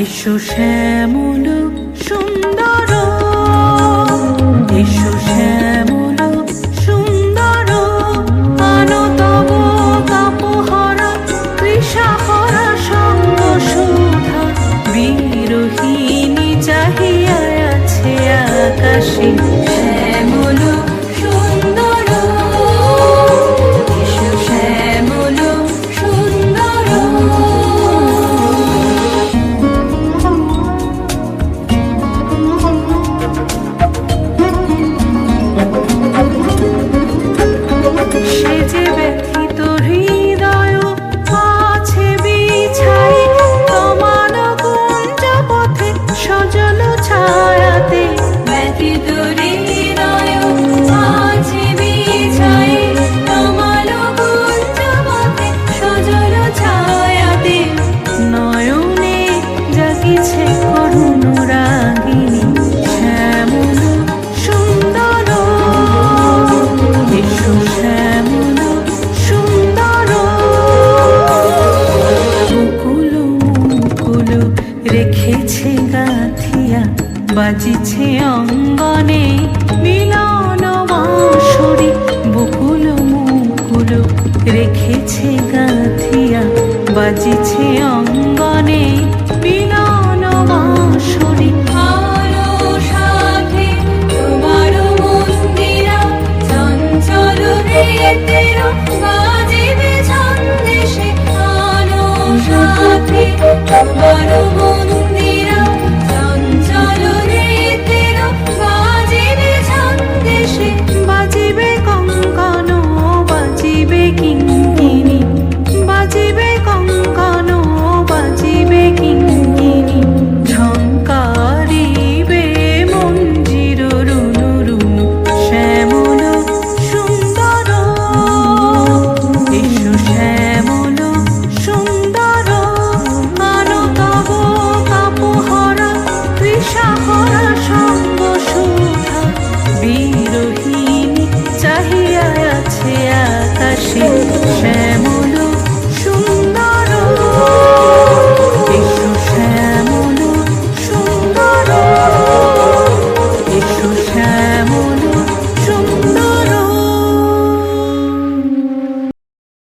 এসো শ্যামল সুন্দর, এসো শ্যামল সুন্দর, আনো তব তাপহরা তৃষাহরা সঙ্গ সুধা। বিরোহিণী চাহিয়া আছে আকাশে শ্যামল সুন্দর, এসো শ্যামল সুন্দর। সে যে ব্যথিত হৃদয় আছে বিছাই, তোমার কুঞ্জ পথে সজল ছায়াতে। ব্যথিত হৃদয় আছে বিছাই, তোমার কুঞ্জ পথে সজল ছায়াতে। নয়নে জাগিছে করুণ রাগিনী শ্যামল সুন্দর, এসো শ্যামল সুন্দর। মুকুল মুকুল রেখেছে গাথিয়া, বাজিছে অঙ্গনে মিলন বাঁশরি। বকুল মুকুল রেখেছে গাথিয়া, বাজিছে অঙ্গনে মিলন বাঁশরি। আলো সাথে তোমার মন্দিরা, চঞ্চল হৃদয়ের বাজিবে ছন্দে সে। আলো সাথে তোমার